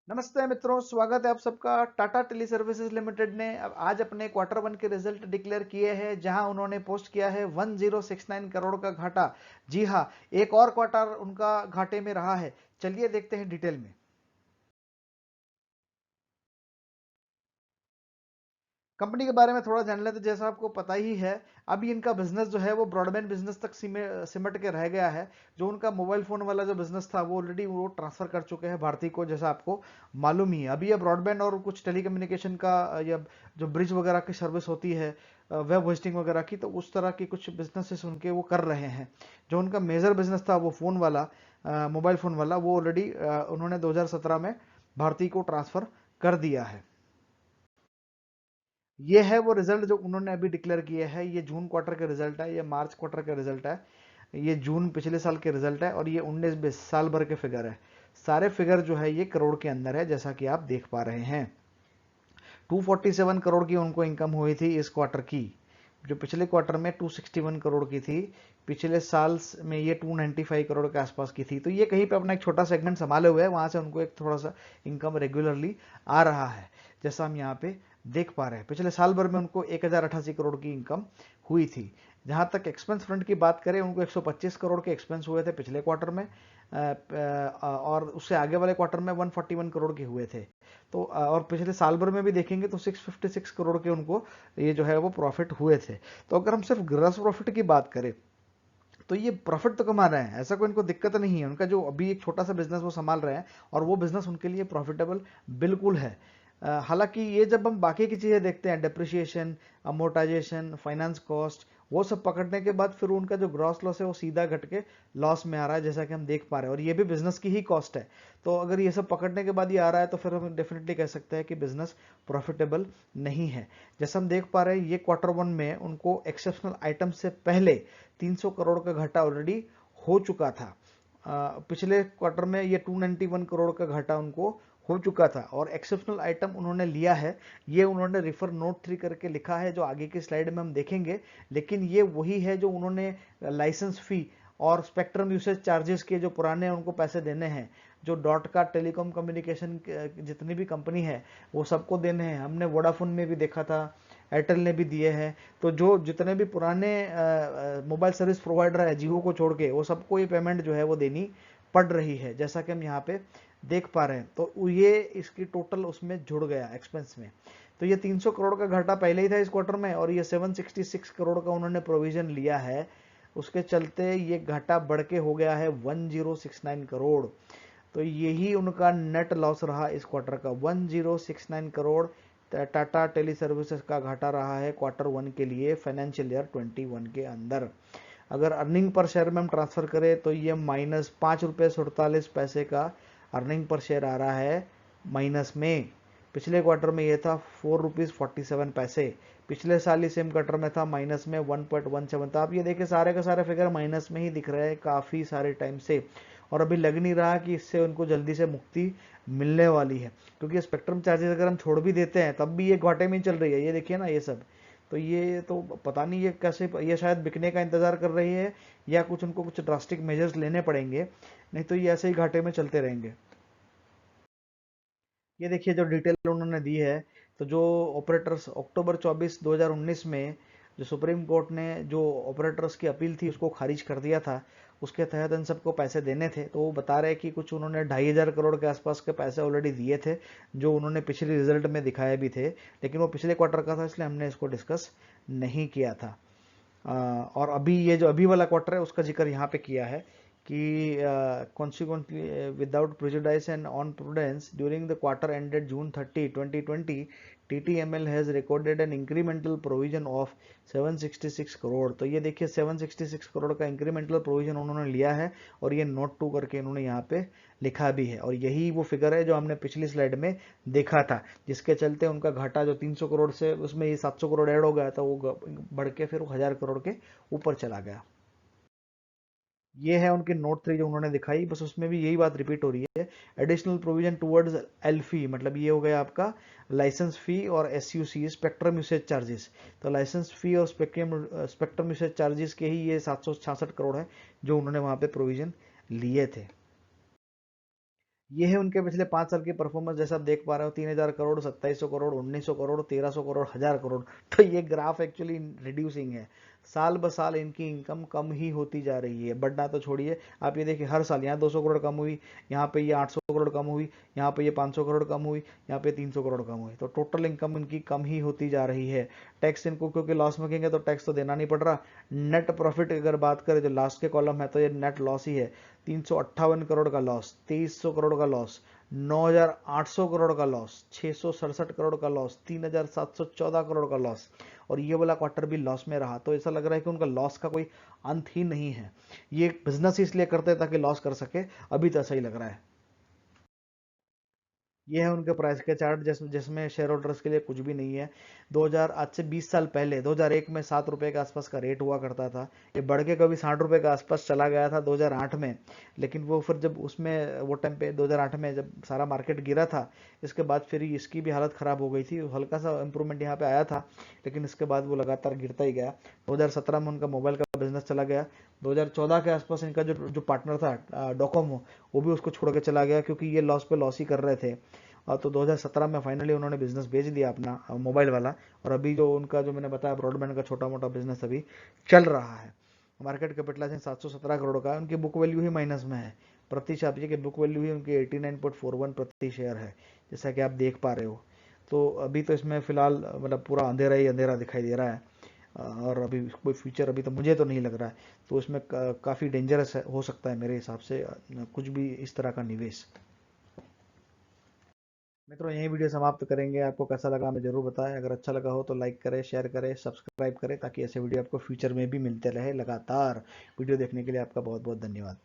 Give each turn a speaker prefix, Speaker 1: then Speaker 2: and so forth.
Speaker 1: नमस्ते मित्रों, स्वागत है आप सबका। टाटा टेली सर्विसेज लिमिटेड ने अब आज अपने क्वार्टर वन के रिजल्ट डिक्लेयर किए हैं, जहां उन्होंने पोस्ट किया है 1069 करोड़ का घाटा। जी हां, एक और क्वार्टर उनका घाटे में रहा है। चलिए देखते हैं डिटेल में। कंपनी के बारे में थोड़ा जान लेते। जैसा आपको पता ही है, अभी इनका बिजनेस जो है वो ब्रॉडबैंड बिजनेस तक सिमट के रह गया है। जो उनका मोबाइल फोन वाला जो बिजनेस था वो ऑलरेडी वो ट्रांसफर कर चुके हैं भारती को, जैसा आपको मालूम ही है। अभी ये ब्रॉडबैंड और कुछ टेलीकम्युनिकेशन का या जो ब्रिज वगैरह की सर्विस होती है, वेब होस्टिंग वगैरह की, तो उस तरह की कुछ बिजनेसेस उनके वो कर रहे हैं। जो उनका मेजर बिजनेस था वो फोन वाला, मोबाइल फोन वाला, वो ऑलरेडी उन्होंने 2017 में भारती को ट्रांसफर कर दिया है। ये है वो रिजल्ट जो उन्होंने अभी डिक्लेयर किए हैं। ये जून क्वार्टर का रिजल्ट है, ये मार्च क्वार्टर का रिजल्ट है, ये जून पिछले साल के रिजल्ट है, और ये 19-20 साल भर के फिगर है। सारे फिगर जो है ये करोड़ के अंदर है, जैसा कि आप देख पा रहे हैं। 247 करोड़ की उनको इनकम हुई थी इस क्वार्टर की, जो पिछले क्वार्टर में 261 करोड़ की थी। पिछले साल में ये 295 करोड़ के आसपास की थी। तो ये कहीं पे अपना एक छोटा सेगमेंट संभाले हुए है, वहां से उनको एक थोड़ा सा इनकम रेगुलरली आ रहा है, जैसा हम यहाँ पे देख पा रहे हैं। पिछले साल भर में उनको 1088 करोड़ की इनकम हुई थी। जहां तक एक्सपेंस फ्रंट की बात करें, उनको 125 करोड़ के एक्सपेंस हुए थे पिछले क्वार्टर में, और उससे आगे वाले क्वार्टर में 141 करोड़ के हुए थे। तो और पिछले साल भर में भी देखेंगे तो 656 करोड़ के उनको ये जो है वो प्रॉफिट हुए थे। तो अगर हम सिर्फ ग्रॉस प्रॉफिट की बात करें, तो ये प्रॉफिट तो कमा रहे हैं, ऐसा कोई इनको दिक्कत नहीं है। उनका जो अभी एक छोटा सा बिजनेस वो संभाल रहे हैं, और वो बिजनेस उनके लिए प्रॉफिटेबल बिल्कुल है। हालांकि ये जब हम बाकी की चीजें देखते हैं, डेप्रिसिएशन, अमोर्टाइजेशन, फाइनेंस कॉस्ट, वो सब पकड़ने के बाद फिर उनका जो ग्रॉस लॉस है वो सीधा घट के लॉस में आ रहा है, जैसा कि हम देख पा रहे हैं। और ये भी बिजनेस की ही कॉस्ट है। तो अगर ये सब पकड़ने के बाद ये आ रहा है, तो फिर हम डेफिनेटली कह सकते हैं कि बिजनेस प्रॉफिटेबल नहीं है। जैसा हम देख पा रहे हैं, ये क्वार्टर वन में उनको एक्सेप्शनल आइटम से पहले 300 करोड़ का घाटा ऑलरेडी हो चुका था। पिछले क्वार्टर में ये 291 करोड़ का घाटा उनको हो चुका था, और एक्सेप्शनल आइटम उन्होंने लिया है। ये उन्होंने रिफर नोट 3 करके लिखा है, जो आगे की स्लाइड में हम देखेंगे। लेकिन ये वही है जो उन्होंने लाइसेंस फी और स्पेक्ट्रम यूसेज चार्जेस के जो पुराने उनको पैसे देने हैं, जो डॉट का टेलीकॉम कम्युनिकेशन जितनी भी कंपनी है वो सबको देने हैं। हमने वोडाफोन में भी देखा था, एयरटेल ने भी दिए हैं। तो जो जितने भी पुराने मोबाइल सर्विस प्रोवाइडर है जियो को छोड़ के, वो सबको ये पेमेंट जो है वो देनी पड़ रही है, जैसा कि हम यहाँ पे देख पा रहे हैं। तो ये इसकी टोटल उसमें जुड़ गया एक्सपेंस में। तो ये 300 करोड़ का घाटा पहले ही था इस क्वार्टर में, और ये 766 करोड़ का उन्होंने प्रोविजन लिया है। उसके चलते ये घाटा बढ़ के हो गया है 1069 करोड़। तो यही उनका नेट लॉस रहा इस क्वार्टर का, 1069 करोड़ टाटा टेली सर्विसेज का घाटा रहा है क्वार्टर वन के लिए, फाइनेंशियल ईयर 21 के अंदर। अगर अर्निंग पर शेयर में हम ट्रांसफर करें, तो ये -5 रुपये 47 पैसे का अर्निंग पर शेयर आ रहा है माइनस में। पिछले क्वार्टर में ये था 4 रुपीज़ 47 पैसे। पिछले साल ही सेम क्वार्टर में था माइनस में 1.17 था। आप ये देखिए, सारे का सारे फिगर माइनस में ही दिख रहे हैं काफ़ी सारे टाइम से। और अभी लग नहीं रहा कि इससे उनको जल्दी से मुक्ति मिलने वाली है, क्योंकि स्पेक्ट्रम चार्जेस अगर हम छोड़ भी देते हैं तब भी ये घाटे में चल रही है। ये देखिए ना, ये सब। तो ये तो पता नहीं ये कैसे, ये शायद बिकने का इंतजार कर रही है, या कुछ उनको कुछ ड्रास्टिक मेजर्स लेने पड़ेंगे, नहीं तो ये ऐसे ही घाटे में चलते रहेंगे। ये देखिए जो डिटेल उन्होंने दी है। तो जो ऑपरेटर्स अक्टूबर 24 2019 में जो सुप्रीम कोर्ट ने जो ऑपरेटर्स की अपील थी उसको खारिज कर दिया था, उसके तहत इन सबको पैसे देने थे। तो वो बता रहे हैं कि कुछ उन्होंने 2,500 करोड़ के आसपास के पैसे ऑलरेडी दिए थे, जो उन्होंने पिछले रिजल्ट में दिखाए भी थे। लेकिन वो पिछले क्वार्टर का था, इसलिए हमने इसको डिस्कस नहीं किया था। और अभी ये जो अभी वाला क्वार्टर है उसका जिक्र यहाँ पे किया है कि consequently without prejudice and on prudence during the quarter ended June 30, 2020, TTML has recorded an incremental provision of 766 crore. तो ये देखिए 766 करोड़ का इंक्रीमेंटल प्रोविजन उन्होंने लिया है, और ये नोट 2 करके इन्होंने यहाँ पे लिखा भी है। और यही वो फिगर है जो हमने पिछली स्लाइड में देखा था, जिसके चलते उनका घाटा जो 300 करोड़ से उसमें ये 700 करोड़ ऐड हो गया था, वो बढ़ के फिर 1000 करोड़ के ऊपर चला गया। ये है उनकी नोट 3 जो उन्होंने दिखाई, बस उसमें भी यही बात रिपीट हो रही है। एडिशनल प्रोविजन टुवर्ड्स एलफी, मतलब ये हो गया आपका लाइसेंस फी और एसयूसी, स्पेक्ट्रम यूसेज चार्जेस। तो लाइसेंस फी और स्पेक्ट्रम यूसेज चार्जेस के ही ये 766 करोड़ है जो उन्होंने वहां पे प्रोविजन लिए थे। ये है उनके पिछले 5 साल की परफॉर्मेंस, जैसा आप देख पा रहे हो, 3,000 करोड़, 2,700 करोड़, 1,900 करोड़, 1,300 करोड़, 1,000 करोड़। तो ये ग्राफ एक्चुअली रिड्यूसिंग है। साल ब साल इनकी इनकम कम ही होती जा रही है, बढ़ना तो छोड़िए। आप ये देखिए हर साल यहाँ 200 करोड़ कम हुई, यहाँ पे ये 800 करोड़ कम हुई, यहाँ पे ये 500 करोड़ कम हुई, यहाँ पे 300 करोड़ कम हुई। तो टोटल इनकम इनकी कम ही होती जा रही है। टैक्स इनको क्योंकि लॉस मेकिंग है तो टैक्स तो देना नहीं पड़ रहा। नेट प्रॉफिट अगर बात करें जो लास्ट के कॉलम है तो ये नेट लॉस ही है। 358 करोड़ का लॉस, 2,300 करोड़ का लॉस, 9,800 करोड़ का लॉस, 667 करोड़ का लॉस, 3,714 करोड़ का लॉस। और ये वाला क्वार्टर भी लॉस में रहा। तो ऐसा लग रहा है कि उनका लॉस का कोई अंत ही नहीं है। ये बिजनेस इसलिए करते हैं ताकि लॉस कर सके, अभी तो ऐसा ही लग रहा है। ये है उनके प्राइस के चार्ट जिसमें शेयर होल्डर्स के लिए कुछ भी नहीं है। 2000 आज से 20 साल पहले 2001 में 7 रुपए के आसपास का रेट हुआ करता था। ये बढ़ के कभी 60 रुपए के आसपास चला गया था 2008 में। लेकिन वो फिर जब उसमें वो टाइम पे 2008 में जब सारा मार्केट गिरा था, इसके बाद फिर इसकी भी हालत खराब हो गई थी। हल्का सा इंप्रूवमेंट यहाँ पे आया था, लेकिन इसके बाद वो लगातार गिरता ही गया। 2017 में उनका मोबाइल का बिजनेस चला गया। 2014 के आसपास इनका जो जो पार्टनर था डोकोमो, वो भी उसको छोड़ के चला गया क्योंकि ये लॉस पे लॉस ही कर रहे थे। तो 2017 में फाइनली उन्होंने बिजनेस बेच दिया अपना मोबाइल वाला। और अभी जो उनका जो मैंने बताया ब्रॉडबैंड का छोटा मोटा बिजनेस अभी चल रहा है। मार्केट कैपिटलाइजेशन 717 करोड़ का है। उनकी बुक वैल्यू ही माइनस में है। प्रति छापिए की बुक वैल्यू ही उनकी 89.41 प्रति शेयर है, जैसा कि आप देख पा रहे हो। तो अभी तो इसमें फिलहाल मतलब पूरा अंधेरा ही अंधेरा दिखाई दे रहा है। और अभी कोई फ्यूचर अभी तो मुझे तो नहीं लग रहा है। तो इसमें काफ़ी डेंजरस हो सकता है मेरे हिसाब से कुछ भी इस तरह का निवेश। मित्रों यही वीडियो समाप्त करेंगे। आपको कैसा लगा हमें जरूर बताएं। अगर अच्छा लगा हो तो लाइक करें, शेयर करें, सब्सक्राइब करें, ताकि ऐसे वीडियो आपको फ्यूचर में भी मिलते रहे लगातार। वीडियो देखने के लिए आपका बहुत बहुत धन्यवाद।